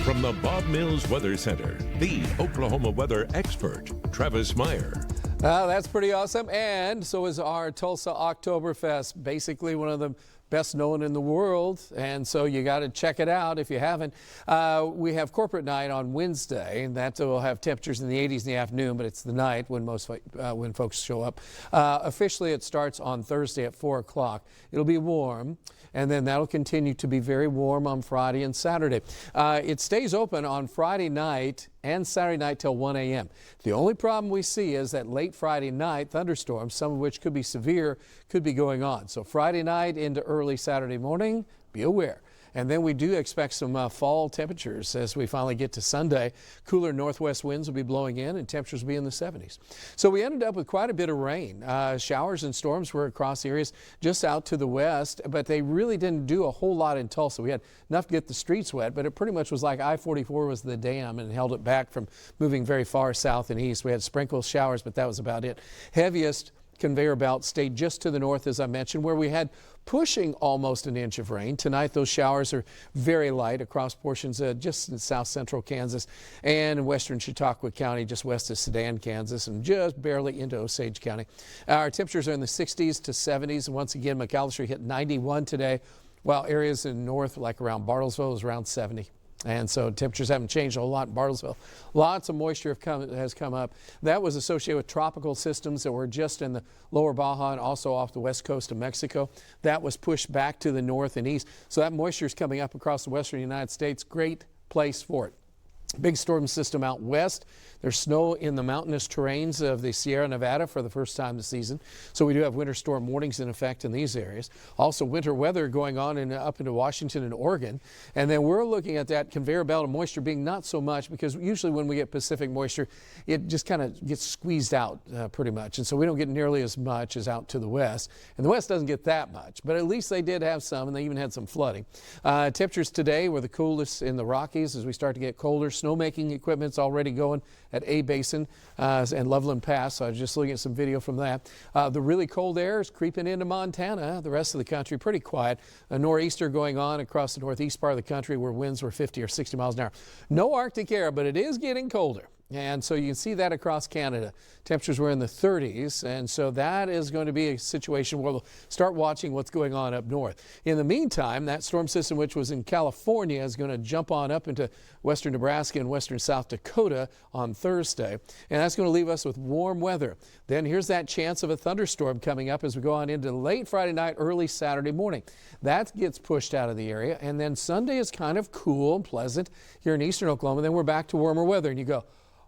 From the Bob Mills Weather Center, the Oklahoma weather expert, Travis Meyer. That's pretty awesome. And so is our Tulsa Oktoberfest, basically one of the best known in the world. And so you got to check it out if you haven't. We have corporate night on Wednesday, and that will have temperatures in the 80s in the afternoon, but it's the night when when folks show up. Officially, it starts on Thursday at 4 o'clock. It'll be warm, and then that'll continue to be very warm on Friday and Saturday. It stays open on Friday night and Saturday night till 1 a.m. The only problem we see is that late Friday night thunderstorms, some of which could be severe, could be going on. So Friday night into early Saturday morning, be aware. And then we do expect some fall temperatures as we finally get to Sunday. Cooler northwest winds will be blowing in and temperatures will be in the 70s. So we ended up with quite a bit of rain. Showers and storms were across areas just out to the west, but they really didn't do a whole lot in Tulsa. We had enough to get the streets wet, but it pretty much was like I-44 was the dam and held it back from moving very far south and east. We had sprinkle showers, but that was about it. Heaviest conveyor belt stayed just to the north, as I mentioned, where we had pushing almost an inch of rain. Tonight, those showers are very light across portions just in south central Kansas and in western Chautauqua County, just west of Sedan, Kansas, and just barely into Osage County. Our temperatures are in the 60s to 70s. And once again, McAllister hit 91 today, while areas in north, like around Bartlesville, is around 70. And so temperatures haven't changed a whole lot in Bartlesville. Lots of moisture has come up. That was associated with tropical systems that were just in the lower Baja and also off the west coast of Mexico. That was pushed back to the north and east. So that moisture is coming up across the western United States. Great place for it. Big storm system out west. There's snow in the mountainous terrains of the Sierra Nevada for the first time this season. So we do have winter storm warnings in effect in these areas. Also winter weather going on up into Washington and Oregon. And then we're looking at that conveyor belt of moisture being not so much, because usually when we get Pacific moisture, it just kind of gets squeezed out pretty much. And so we don't get nearly as much as out to the west. And the west doesn't get that much, but at least they did have some, and they even had some flooding. Temperatures today were the coolest in the Rockies as we start to get colder. Snowmaking equipment's already going at A Basin and Loveland Pass. So I was just looking at some video from that. The really cold air is creeping into Montana. The rest of the country pretty quiet. A nor'easter going on across the northeast part of the country where winds were 50 or 60 miles an hour. No Arctic air, but it is getting colder. And so you can see that across Canada. Temperatures were in the 30s, and so that is going to be a situation where we'll start watching what's going on up north. In the meantime, that storm system, which was in California, is going to jump on up into western Nebraska and western South Dakota on Thursday, and that's going to leave us with warm weather. Then here's that chance of a thunderstorm coming up as we go on into late Friday night, early Saturday morning. That gets pushed out of the area, and then Sunday is kind of cool and pleasant here in eastern Oklahoma. Then we're back to warmer weather, and you go,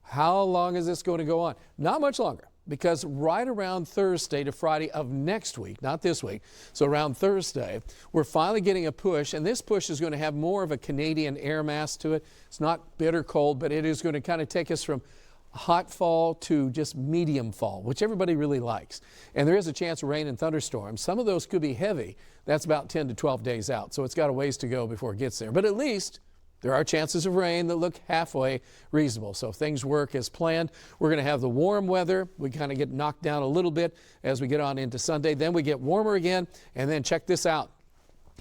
how long is this going to go on? Not much longer, because right around Thursday to Friday of next week, not this week, so around Thursday, we're finally getting a push, and this push is going to have more of a Canadian air mass to it. It's not bitter cold, but it is going to kind of take us from hot fall to just medium fall, which everybody really likes. And there is a chance of rain and thunderstorms. Some of those could be heavy. That's about 10 to 12 days out, so it's got a ways to go before it gets there. But at least there are chances of rain that look halfway reasonable. So if things work as planned, we're going to have the warm weather. We kind of get knocked down a little bit as we get on into Sunday. Then we get warmer again. And then check this out.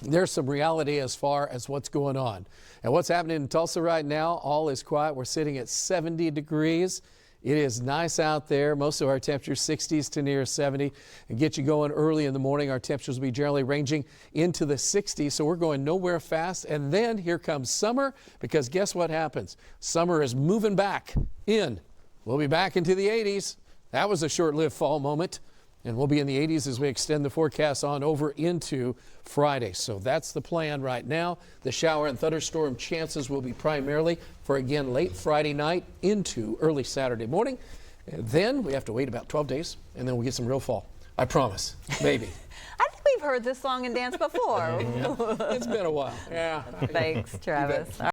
There's some reality as far as what's going on. And what's happening in Tulsa right now, all is quiet. We're sitting at 70 degrees. It is nice out there. Most of our temperatures 60s to near 70, and get you going early in the morning. Our temperatures will be generally ranging into the 60s, so we're going nowhere fast. And then here comes summer, because guess what happens? Summer is moving back in. We'll be back into the 80s. That was a short-lived fall moment. And we'll be in the 80s as we extend the forecast on over into Friday. So that's the plan right now. The shower and thunderstorm chances will be primarily for, again, late Friday night into early Saturday morning. And then we have to wait about 12 days, and then we'll get some real fall. I promise. Maybe. I think we've heard this song and dance before. It's been a while. Yeah. Thanks, Travis.